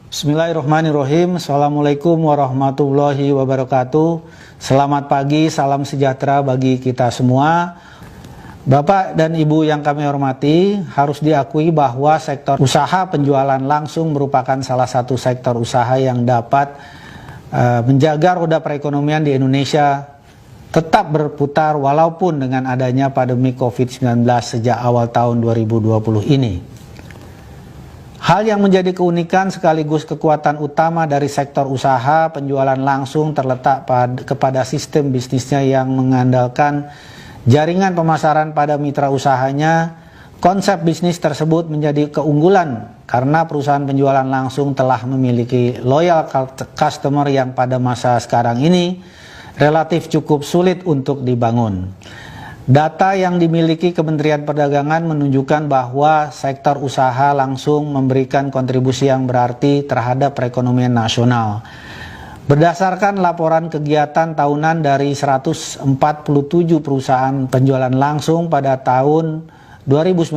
Bismillahirrahmanirrahim. Assalamualaikum warahmatullahi wabarakatuh. Selamat pagi, salam sejahtera bagi kita semua. Bapak dan Ibu yang kami hormati, harus diakui bahwa sektor usaha penjualan langsung merupakan salah satu sektor usaha yang dapat menjaga roda perekonomian di Indonesia tetap berputar walaupun dengan adanya pandemi COVID-19 sejak awal tahun 2020 ini. Hal yang menjadi keunikan sekaligus kekuatan utama dari sektor usaha penjualan langsung terletak kepada sistem bisnisnya yang mengandalkan jaringan pemasaran pada mitra usahanya. Konsep bisnis tersebut menjadi keunggulan karena perusahaan penjualan langsung telah memiliki loyal customer yang pada masa sekarang ini relatif cukup sulit untuk dibangun. Data yang dimiliki Kementerian Perdagangan menunjukkan bahwa sektor usaha langsung memberikan kontribusi yang berarti terhadap perekonomian nasional. Berdasarkan laporan kegiatan tahunan dari 147 perusahaan penjualan langsung pada tahun 2019,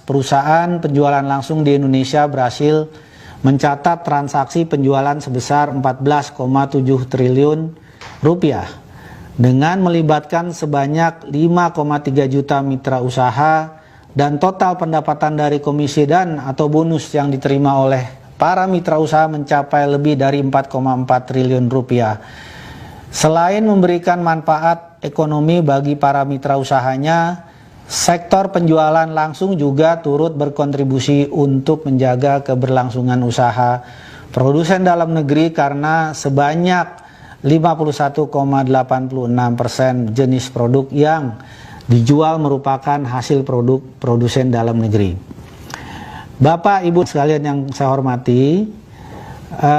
perusahaan penjualan langsung di Indonesia berhasil mencatat transaksi penjualan sebesar 14,7 triliun rupiah dengan melibatkan sebanyak 5,3 juta mitra usaha dan total pendapatan dari komisi dan atau bonus yang diterima oleh para mitra usaha mencapai lebih dari 4,4 triliun rupiah. Selain memberikan manfaat ekonomi bagi para mitra usahanya, sektor penjualan langsung juga turut berkontribusi untuk menjaga keberlangsungan usaha produsen dalam negeri karena sebanyak 51,86% jenis produk yang dijual merupakan hasil produk produsen dalam negeri. Bapak Ibu sekalian yang saya hormati,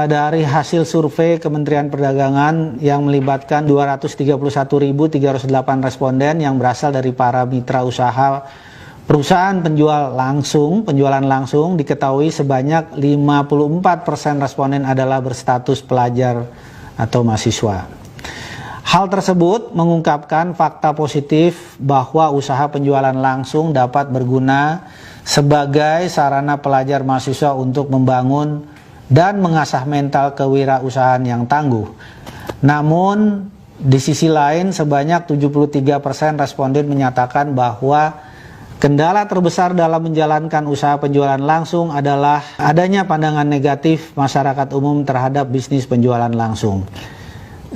dari hasil survei Kementerian Perdagangan yang melibatkan 231.308 responden yang berasal dari para mitra usaha perusahaan penjualan langsung diketahui sebanyak 54% responden adalah berstatus pelajar atau mahasiswa. Hal tersebut mengungkapkan fakta positif bahwa usaha penjualan langsung dapat berguna sebagai sarana pelajar mahasiswa untuk membangun dan mengasah mental kewirausahaan yang tangguh. Namun, di sisi lain sebanyak 73% responden menyatakan bahwa kendala terbesar dalam menjalankan usaha penjualan langsung adalah adanya pandangan negatif masyarakat umum terhadap bisnis penjualan langsung.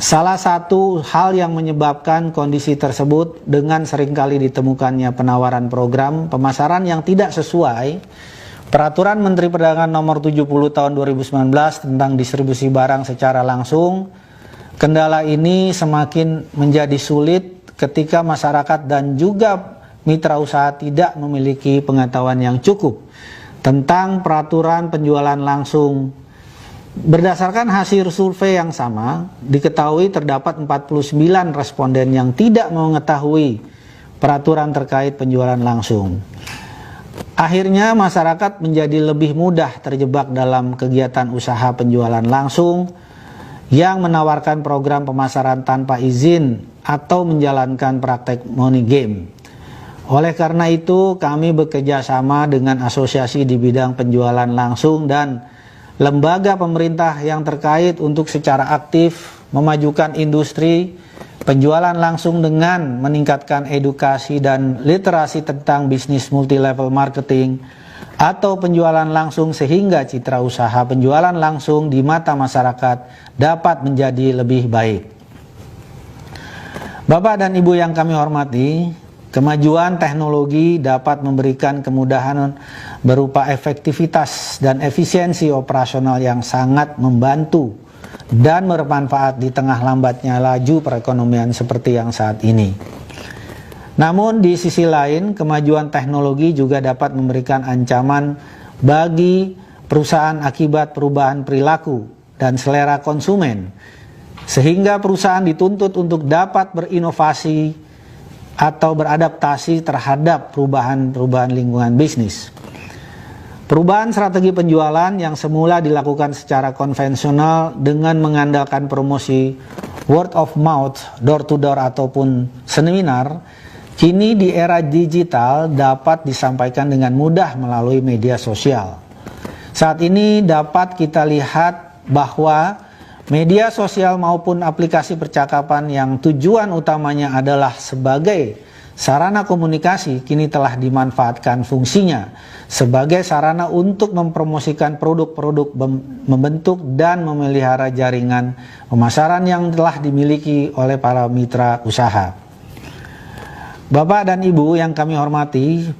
Salah satu hal yang menyebabkan kondisi tersebut dengan seringkali ditemukannya penawaran program pemasaran yang tidak sesuai Peraturan Menteri Perdagangan Nomor 70 Tahun 2019 tentang distribusi barang secara langsung. Kendala ini semakin menjadi sulit ketika masyarakat dan juga mitra usaha tidak memiliki pengetahuan yang cukup tentang peraturan penjualan langsung. Berdasarkan hasil survei yang sama, diketahui terdapat 49 responden yang tidak mengetahui peraturan terkait penjualan langsung. Akhirnya masyarakat menjadi lebih mudah terjebak dalam kegiatan usaha penjualan langsung yang menawarkan program pemasaran tanpa izin atau menjalankan praktek money game. Oleh karena itu, kami bekerja sama dengan asosiasi di bidang penjualan langsung dan lembaga pemerintah yang terkait untuk secara aktif memajukan industri penjualan langsung dengan meningkatkan edukasi dan literasi tentang bisnis multi-level marketing atau penjualan langsung sehingga citra usaha penjualan langsung di mata masyarakat dapat menjadi lebih baik. Bapak dan Ibu yang kami hormati, kemajuan teknologi dapat memberikan kemudahan berupa efektivitas dan efisiensi operasional yang sangat membantu dan bermanfaat di tengah lambatnya laju perekonomian seperti yang saat ini. Namun di sisi lain, kemajuan teknologi juga dapat memberikan ancaman bagi perusahaan akibat perubahan perilaku dan selera konsumen, sehingga perusahaan dituntut untuk dapat berinovasi atau beradaptasi terhadap perubahan lingkungan bisnis. Perubahan strategi penjualan yang semula dilakukan secara konvensional dengan mengandalkan promosi word of mouth, door to door ataupun seminar, kini di era digital dapat disampaikan dengan mudah melalui media sosial. Saat ini dapat kita lihat bahwa media sosial maupun aplikasi percakapan yang tujuan utamanya adalah sebagai sarana komunikasi kini telah dimanfaatkan fungsinya sebagai sarana untuk mempromosikan produk-produk, membentuk dan memelihara jaringan pemasaran yang telah dimiliki oleh para mitra usaha. Bapak dan Ibu yang kami hormati,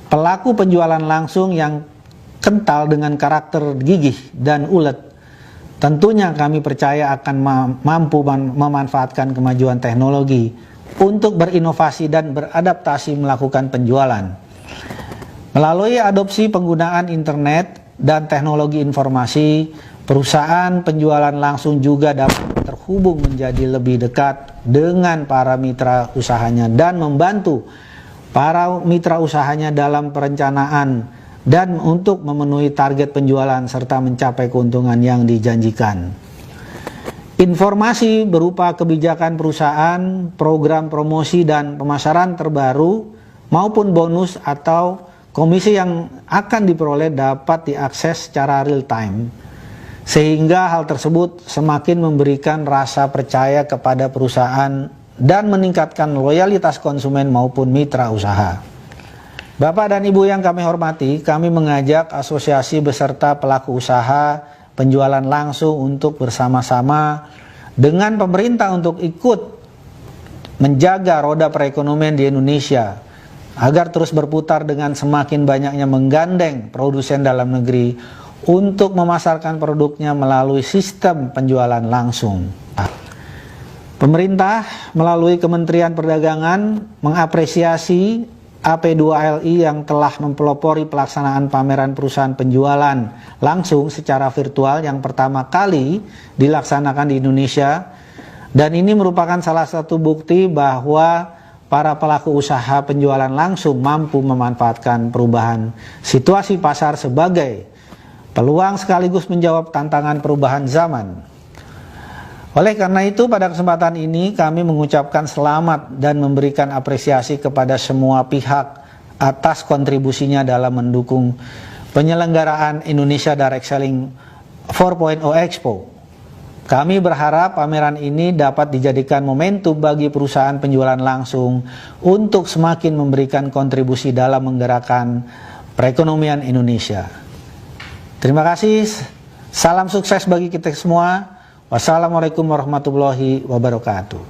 pelaku penjualan langsung yang kental dengan karakter gigih dan ulet tentunya kami percaya akan mampu memanfaatkan kemajuan teknologi untuk berinovasi dan beradaptasi melakukan penjualan. Melalui adopsi penggunaan internet dan teknologi informasi, perusahaan penjualan langsung juga dapat terhubung menjadi lebih dekat dengan para mitra usahanya dan membantu para mitra usahanya dalam perencanaan dan untuk memenuhi target penjualan serta mencapai keuntungan yang dijanjikan. Informasi berupa kebijakan perusahaan, program promosi dan pemasaran terbaru maupun bonus atau komisi yang akan diperoleh dapat diakses secara real time, sehingga hal tersebut semakin memberikan rasa percaya kepada perusahaan dan meningkatkan loyalitas konsumen maupun mitra usaha. Bapak dan Ibu yang kami hormati, kami mengajak asosiasi beserta pelaku usaha penjualan langsung untuk bersama-sama dengan pemerintah untuk ikut menjaga roda perekonomian di Indonesia agar terus berputar dengan semakin banyaknya menggandeng produsen dalam negeri untuk memasarkan produknya melalui sistem penjualan langsung. Pemerintah melalui Kementerian Perdagangan mengapresiasi AP2LI yang telah mempelopori pelaksanaan pameran perusahaan penjualan langsung secara virtual yang pertama kali dilaksanakan di Indonesia, dan ini merupakan salah satu bukti bahwa para pelaku usaha penjualan langsung mampu memanfaatkan perubahan situasi pasar sebagai peluang sekaligus menjawab tantangan perubahan zaman. Oleh karena itu, pada kesempatan ini kami mengucapkan selamat dan memberikan apresiasi kepada semua pihak atas kontribusinya dalam mendukung penyelenggaraan Indonesia Direct Selling 4.0 Expo. Kami berharap pameran ini dapat dijadikan momentum bagi perusahaan penjualan langsung untuk semakin memberikan kontribusi dalam menggerakkan perekonomian Indonesia. Terima kasih, salam sukses bagi kita semua. Wassalamualaikum warahmatullahi wabarakatuh.